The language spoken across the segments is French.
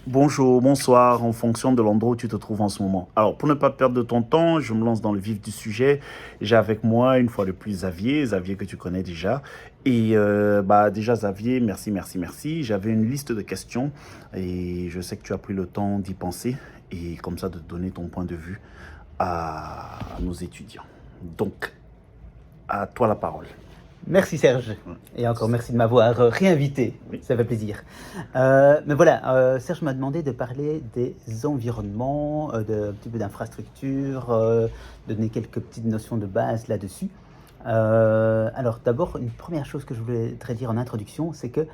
Bonjour, bonsoir, en fonction de l'endroit où tu te trouves en ce moment. Alors, pour ne pas perdre de ton temps, je me lance dans le vif du sujet. J'ai avec moi, une fois de plus, Xavier que tu connais déjà. Déjà, Xavier, merci, merci, merci. J'avais une liste de questions et je sais que tu as pris le temps d'y penser et comme ça de donner ton point de vue à nos étudiants. Donc, à toi la parole. Merci Serge, et encore merci de m'avoir réinvité, Oui. ça fait plaisir. Mais voilà, Serge m'a demandé de parler des environnements, un petit peu d'infrastructure, donner quelques petites notions de base là-dessus. Alors d'abord, une première chose que je voudrais dire en introduction, c'est que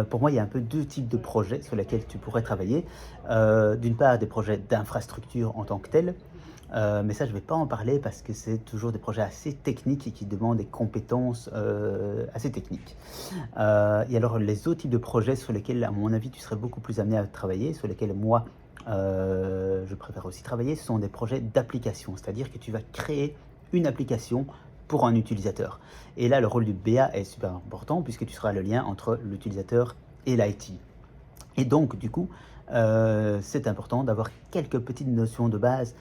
pour moi, il y a un peu deux types de projets sur lesquels tu pourrais travailler. D'une part, des projets d'infrastructure en tant que tels, mais ça, je ne vais pas en parler parce que c'est toujours des projets assez techniques et qui demandent des compétences assez techniques. Et alors, les autres types de projets sur lesquels, à mon avis, tu serais beaucoup plus amené à travailler, sur lesquels moi, je préfère aussi travailler, ce sont des projets d'application. C'est-à-dire que tu vas créer une application pour un utilisateur. Et là, le rôle du BA est super important puisque tu seras le lien entre l'utilisateur et l'IT. Et donc, du coup, c'est important d'avoir quelques petites notions de base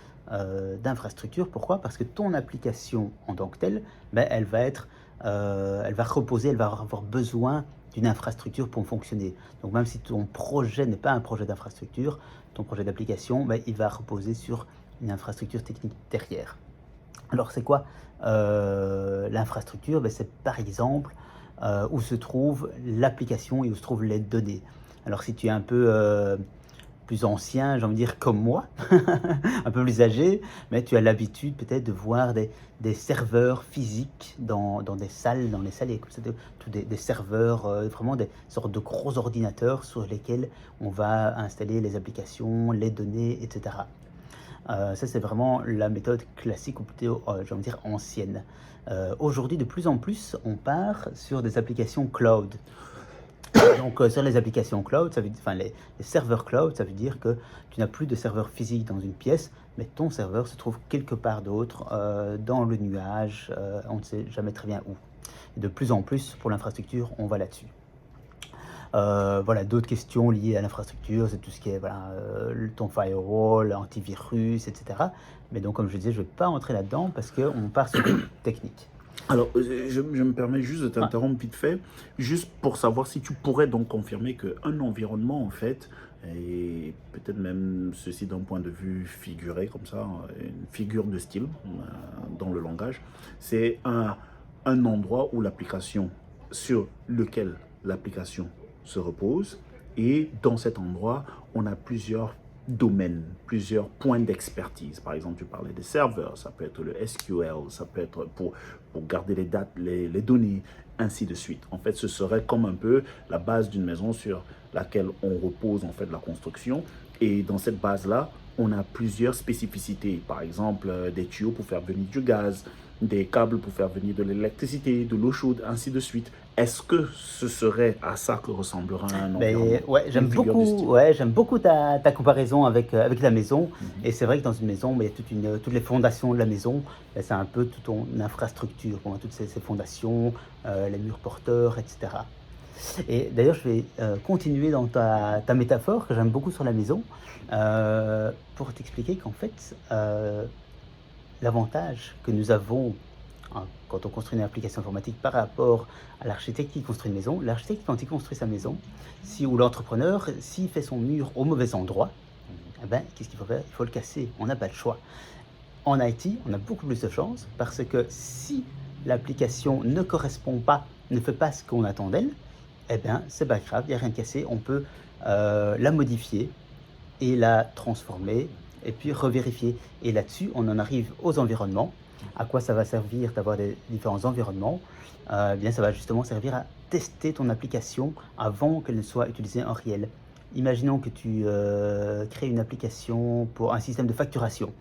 d'infrastructure. Pourquoi? Parce que ton application en tant que telle, ben, elle va reposer, elle va avoir besoin d'une infrastructure pour fonctionner. Donc même si ton projet n'est pas un projet d'infrastructure, ton projet d'application, ben, il va reposer sur une infrastructure technique derrière. Alors c'est quoi l'infrastructure? Ben, c'est par exemple où se trouve l'application et où se trouvent les données. Alors si tu es un peu plus ancien, j'ai envie de dire comme moi, un peu plus âgé, mais tu as l'habitude peut-être de voir des serveurs physiques dans les salles, il y a comme ça des serveurs, vraiment des sortes de gros ordinateurs sur lesquels on va installer les applications, les données, etc. Ça, c'est vraiment la méthode classique ou plutôt, j'ai envie de dire, ancienne. Aujourd'hui, de plus en plus, on part sur des applications cloud. Donc, sur les applications cloud, les serveurs cloud, ça veut dire que tu n'as plus de serveur physique dans une pièce, mais ton serveur se trouve quelque part d'autre, dans le nuage, on ne sait jamais très bien où. Et de plus en plus, pour l'infrastructure, on va là-dessus. Voilà, d'autres questions liées à l'infrastructure, c'est tout ce qui est voilà, ton firewall, antivirus, etc. Mais donc, comme je disais, je ne vais pas entrer là-dedans parce qu'on part sur des techniques. Alors, je me permets juste de Ah, t'interrompre vite fait, juste pour savoir si tu pourrais donc confirmer qu'un environnement, en fait, et peut-être même ceci d'un point de vue figuré, comme ça, une figure de style dans le langage, c'est un endroit où l'application, sur lequel l'application se repose, et dans cet endroit, on a plusieurs domaines, plusieurs points d'expertise. Par exemple, tu parlais des serveurs, ça peut être le SQL, ça peut être pour garder les dates, les données, ainsi de suite. En fait, ce serait comme un peu la base d'une maison sur laquelle on repose en fait la construction. Et dans cette base-là, on a plusieurs spécificités. Par exemple, des tuyaux pour faire venir du gaz, des câbles pour faire venir de l'électricité, de l'eau chaude, ainsi de suite. Est-ce que ce serait à ça que ressemblera un environnement, ben, ouais, une figure du style? j'aime beaucoup ta comparaison avec la maison. Mhm. Et c'est vrai que dans une maison, ben, il y a toutes les fondations de la maison. Ben, c'est un peu toute ton infrastructure, pour moi, toutes ces fondations, les murs porteurs, etc. Et d'ailleurs, je vais continuer dans ta métaphore que j'aime beaucoup sur la maison, pour t'expliquer qu'en fait, l'avantage que nous avons, hein, quand on construit une application informatique par rapport à l'architecte qui construit une maison, l'architecte quand il construit sa maison, ou l'entrepreneur, s'il fait son mur au mauvais endroit, eh ben, qu'est-ce qu'il faut faire? Il faut le casser, on n'a pas le choix. En IT, on a beaucoup plus de chance parce que si l'application ne correspond pas, ne fait pas ce qu'on attend d'elle, eh bien, c'est pas grave, il n'y a rien de cassé, on peut la modifier et la transformer et puis revérifier. Et là-dessus, on en arrive aux environnements. À quoi ça va servir d'avoir des différents environnements? Eh bien, ça va justement servir à tester ton application avant qu'elle ne soit utilisée en réel. Imaginons que tu crées une application pour un système de facturation.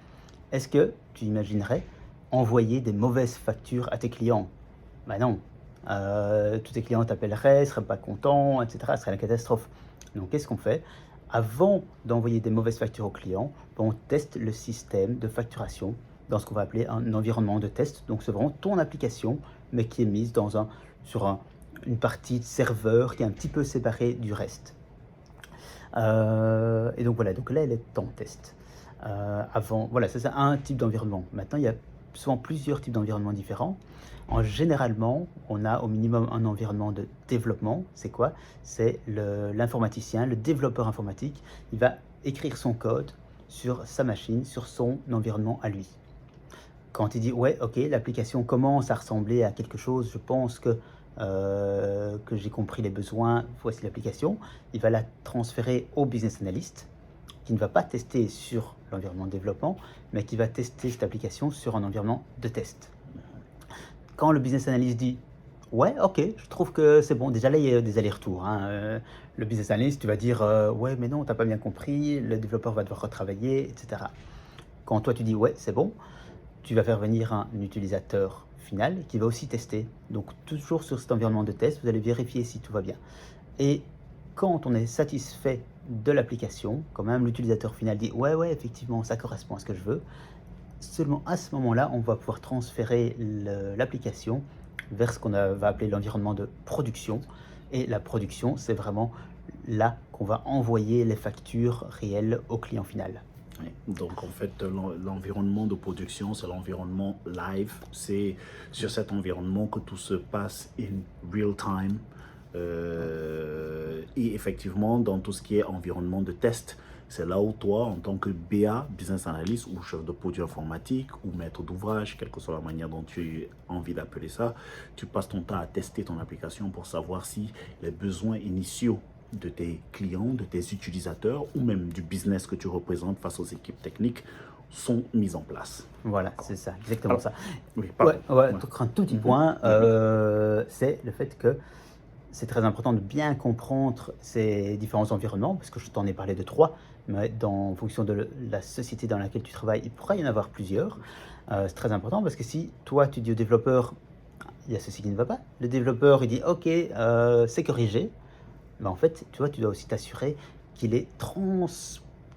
Est-ce que tu imaginerais envoyer des mauvaises factures à tes clients? Ben non. Tous tes clients t'appelleraient, ne seraient pas contents, etc. Ce serait la catastrophe. Donc, qu'est-ce qu'on fait? Avant d'envoyer des mauvaises factures aux clients, on teste le système de facturation dans ce qu'on va appeler un environnement de test. Donc, c'est vraiment ton application, mais qui est mise sur une partie de serveur qui est un petit peu séparée du reste. Et donc voilà, donc là, elle est en test. Avant, voilà, ça c'est un type d'environnement. Maintenant, il y a souvent plusieurs types d'environnements différents. Généralement, on a au minimum un environnement de développement. C'est quoi? C'est l'informaticien, le développeur informatique. Il va écrire son code sur sa machine, sur son environnement à lui. Quand il dit ouais, ok, l'application commence à ressembler à quelque chose, je pense que j'ai compris les besoins, voici l'application, il va la transférer au business analyst qui ne va pas tester sur l'environnement de développement, mais qui va tester cette application sur un environnement de test. Quand le business analyst dit ouais, ok, je trouve que c'est bon, déjà là il y a des allers-retours. Le business analyst, tu vas dire ouais, mais non, tu n'as pas bien compris, le développeur va devoir retravailler, etc. Quand toi tu dis ouais, c'est bon, tu vas faire venir un utilisateur final qui va aussi tester. Donc toujours sur cet environnement de test, vous allez vérifier si tout va bien. Et quand on est satisfait de l'application, quand même l'utilisateur final dit ouais, effectivement, ça correspond à ce que je veux, seulement à ce moment-là, on va pouvoir transférer l'application vers ce qu'on va appeler l'environnement de production. Et la production, c'est vraiment là qu'on va envoyer les factures réelles au client final. Oui. Donc en fait, l'environnement de production, c'est l'environnement live. C'est sur cet environnement que tout se passe in real time. Et effectivement, dans tout ce qui est environnement de test, c'est là où toi, en tant que BA, business analyst ou chef de produit informatique ou maître d'ouvrage, quelle que soit la manière dont tu as envie d'appeler ça, tu passes ton temps à tester ton application pour savoir si les besoins initiaux de tes clients, de tes utilisateurs ou même du business que tu représentes face aux équipes techniques sont mises en place. Voilà, c'est ça, exactement. Alors, ça. Oui, donc un tout petit point, c'est le fait que c'est très important de bien comprendre ces différents environnements, parce que je t'en ai parlé de 3, mais en fonction de la société dans laquelle tu travailles, il pourra y en avoir plusieurs. C'est très important parce que si toi, tu dis au développeur, il y a ceci qui ne va pas, le développeur, il dit, ok, c'est corrigé, ben en fait, tu vois, tu dois aussi t'assurer qu'il est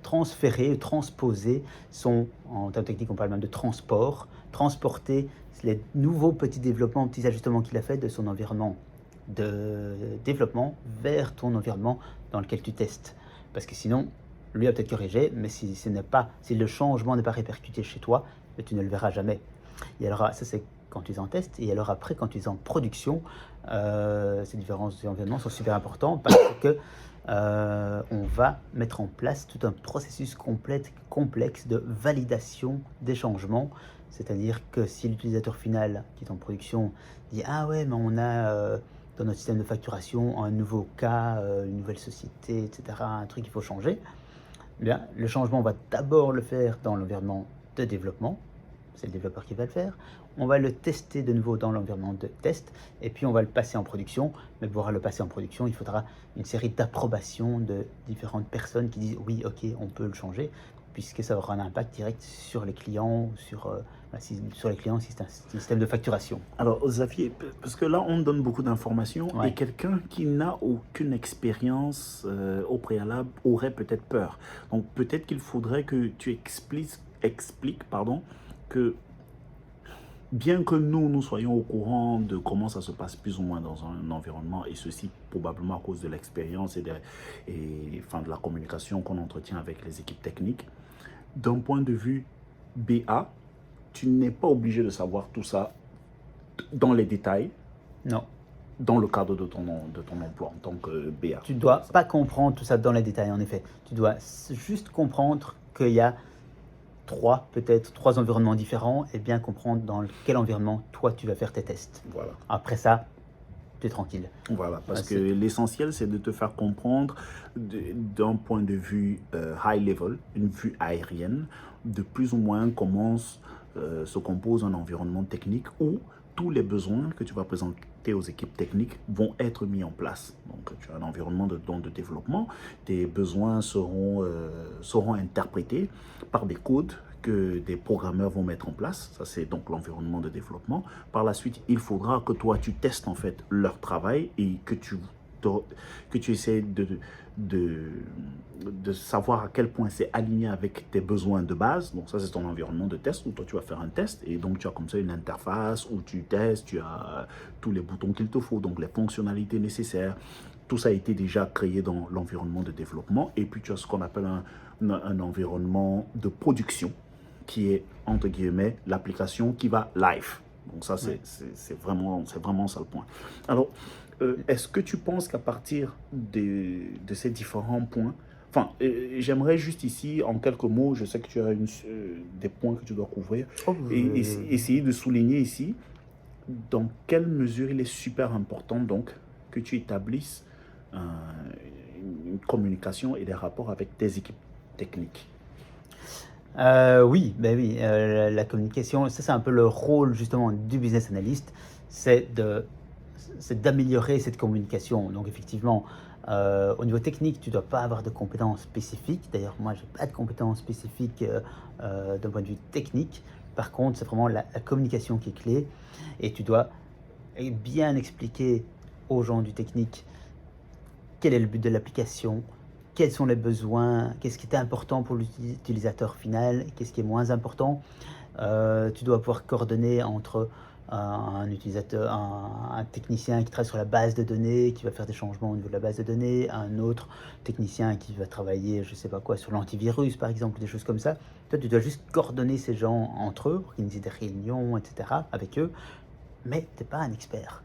transféré, transposé, en termes techniques, on parle même de transport, transporter les nouveaux petits développements, petits ajustements qu'il a fait de son environnement de développement vers ton environnement dans lequel tu testes. Parce que sinon, lui a peut-être corrigé, mais si le changement n'est pas répercuté chez toi, tu ne le verras jamais. Et alors, ça c'est quand tu es en test, et alors après, quand tu es en production, ces différents environnements sont super importants parce que on va mettre en place tout un processus complexe de validation des changements. C'est-à-dire que si l'utilisateur final qui est en production dit « Ah ouais, mais on a dans notre système de facturation un nouveau cas, une nouvelle société, etc., un truc qu'il faut changer », bien, le changement, on va d'abord le faire dans l'environnement de développement. C'est le développeur qui va le faire. On va le tester de nouveau dans l'environnement de test et puis on va le passer en production. Mais pour le passer en production, il faudra une série d'approbations de différentes personnes qui disent « Oui, ok, on peut le changer », puisque ça aura un impact direct sur les clients, sur les clients si c'est un système de facturation. Alors Xavier, parce que là on donne beaucoup d'informations et quelqu'un qui n'a aucune expérience au préalable aurait peut-être peur. Donc peut-être qu'il faudrait que tu expliques que bien que nous soyons au courant de comment ça se passe plus ou moins dans un environnement, et ceci probablement à cause de l'expérience et de la communication qu'on entretient avec les équipes techniques, d'un point de vue BA, tu n'es pas obligé de savoir tout ça dans les détails. Non. Dans le cadre de ton emploi en tant que BA. Tu ne dois pas comprendre tout ça dans les détails, en effet. Tu dois juste comprendre qu'il y a peut-être trois environnements différents et bien comprendre dans quel environnement toi tu vas faire tes tests. Voilà. Après ça, tu es tranquille. Voilà, parce que l'essentiel c'est de te faire comprendre d'un point de vue high level, une vue aérienne, de plus ou moins comment se compose un environnement technique où tous les besoins que tu vas présenter aux équipes techniques vont être mis en place. Donc, tu as un environnement de développement, tes besoins seront interprétés par des codes que des programmeurs vont mettre en place. Ça, c'est donc l'environnement de développement. Par la suite, il faudra que toi, tu testes en fait leur travail et que tu essaies de savoir à quel point c'est aligné avec tes besoins de base. Donc ça, c'est ton environnement de test où toi, tu vas faire un test et donc tu as comme ça une interface où tu testes, tu as tous les boutons qu'il te faut, donc les fonctionnalités nécessaires. tout ça a été déjà créé dans l'environnement de développement. Et puis, tu as ce qu'on appelle un environnement de production qui est, entre guillemets, l'application qui va live. Donc ça, c'est vraiment ça le point. Alors, est-ce que tu penses qu'à partir de ces différents points, enfin, j'aimerais juste ici, en quelques mots, je sais que tu as des points que tu dois couvrir, Oh, et essayer de souligner ici dans quelle mesure il est super important donc que tu établisses une communication et des rapports avec tes équipes techniques. Oui, ben oui, la communication, ça c'est un peu le rôle justement du business analyst, c'est d'améliorer cette communication. Donc effectivement, au niveau technique, tu ne dois pas avoir de compétences spécifiques. D'ailleurs, moi, je n'ai pas de compétences spécifiques d'un point de vue technique. Par contre, c'est vraiment la communication qui est clé. Et tu dois bien expliquer aux gens du technique quel est le but de l'application, quels sont les besoins, qu'est-ce qui est important pour l'utilisateur final, qu'est-ce qui est moins important. Tu dois pouvoir coordonner entre un utilisateur, un technicien qui travaille sur la base de données, qui va faire des changements au niveau de la base de données, un autre technicien qui va travailler, je ne sais pas quoi, sur l'antivirus par exemple, des choses comme ça. Toi, tu dois juste coordonner ces gens entre eux, organiser des réunions, etc. avec eux, mais tu n'es pas un expert.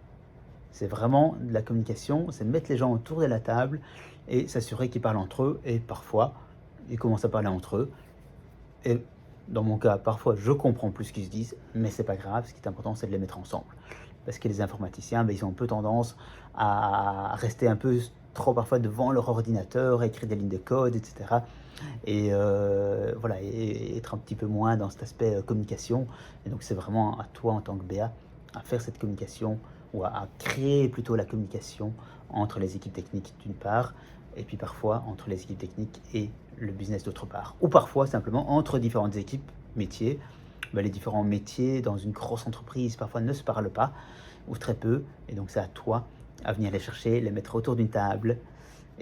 C'est vraiment de la communication, c'est mettre les gens autour de la table et s'assurer qu'ils parlent entre eux. Et parfois, ils commencent à parler entre eux. Et dans mon cas, parfois, je comprends plus ce qu'ils se disent, mais c'est pas grave. Ce qui est important, c'est de les mettre ensemble. Parce que les informaticiens, ils ont un peu tendance à rester un peu trop parfois devant leur ordinateur, à écrire des lignes de code, etc. Et voilà, et être un petit peu moins dans cet aspect communication. Et donc, c'est vraiment à toi, en tant que BA, à faire cette communication ou à créer plutôt la communication entre les équipes techniques d'une part, et puis parfois entre les équipes techniques et le business d'autre part. Ou parfois simplement entre différentes équipes métiers. Les différents métiers dans une grosse entreprise parfois ne se parlent pas, ou très peu, et donc c'est à toi à venir les chercher, les mettre autour d'une table,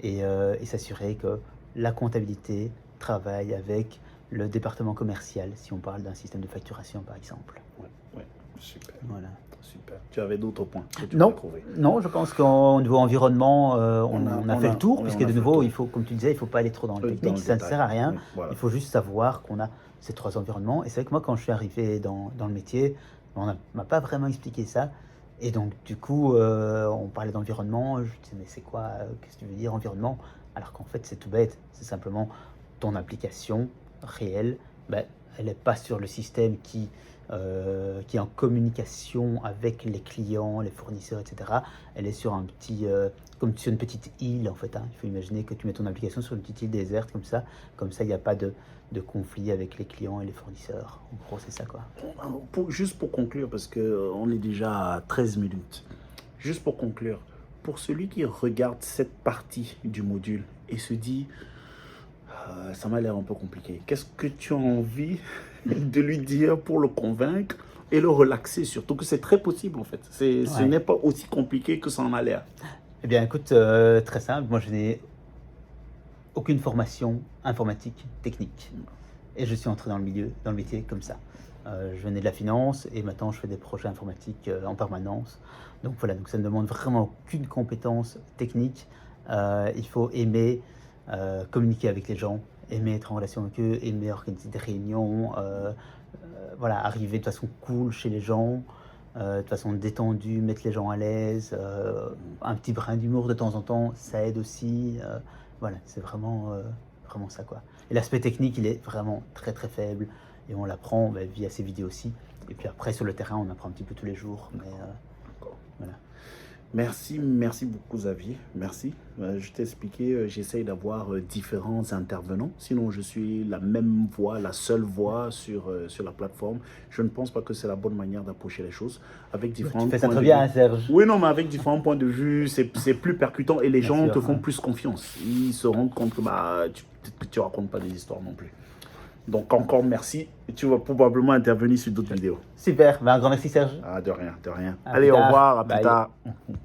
et s'assurer que la comptabilité travaille avec le département commercial, si on parle d'un système de facturation par exemple. Ouais, super. Voilà. Super. Tu avais d'autres points que tu Non, voulais trouver? non, je pense qu'au niveau environnement, on a fait le tour, oui, puisque on a de fait le nouveau, tour. il faut, comme tu disais, il ne faut pas aller trop dans le Dans technique, le ça ne détail. sert à rien. Oui, voilà. Il faut juste savoir qu'on a ces 3 environnements. Et c'est vrai que moi, quand je suis arrivé dans le métier, on ne m'a pas vraiment expliqué ça. Et donc, du coup, on parlait d'environnement. Je disais, mais c'est quoi, qu'est-ce que tu veux dire, environnement? Alors qu'en fait, c'est tout bête. C'est simplement ton application réelle. Elle n'est pas sur le système qui est en communication avec les clients, les fournisseurs, etc. Elle est sur un petit, comme sur une petite île en fait. Il faut imaginer que tu mets ton application sur une petite île déserte comme ça il n'y a pas de conflit avec les clients et les fournisseurs. En gros, c'est ça quoi. Juste pour conclure, parce qu'on est déjà à 13 minutes, juste pour conclure, pour celui qui regarde cette partie du module et se dit ça m'a l'air un peu compliqué, qu'est-ce que tu as envie de lui dire pour le convaincre et le relaxer, surtout que c'est très possible en fait. Ce n'est pas aussi compliqué que ça en a l'air. Eh bien écoute, très simple, moi je n'ai aucune formation informatique technique et je suis entré dans le métier comme ça. Je venais de la finance et maintenant je fais des projets informatiques en permanence. Donc voilà, donc ça ne demande vraiment aucune compétence technique. Il faut aimer communiquer avec les gens, aimer être en relation avec eux, aimer organiser des réunions, voilà, arriver de façon cool chez les gens, de façon détendue, mettre les gens à l'aise, un petit brin d'humour de temps en temps, ça aide aussi. Voilà, c'est vraiment ça quoi. Et l'aspect technique, il est vraiment très très faible et on l'apprend via ces vidéos aussi. Et puis après sur le terrain, on apprend un petit peu tous les jours. Mais voilà. Merci beaucoup Xavier, merci. Je t'ai expliqué, j'essaye d'avoir différents intervenants, sinon je suis la même voix, la seule voix sur la plateforme. Je ne pense pas que c'est la bonne manière d'approcher les choses. Avec différents tu fais ça très bien, Serge. Oui, non, mais avec différents points de vue, c'est plus percutant et les gens te font plus confiance. Ils se rendent compte que tu racontes pas des histoires non plus. Donc encore merci, et tu vas probablement intervenir sur d'autres vidéos. Super, un grand merci Serge. Ah, de rien, de rien. À Allez, plus au tard. revoir, à plus Bye. tard.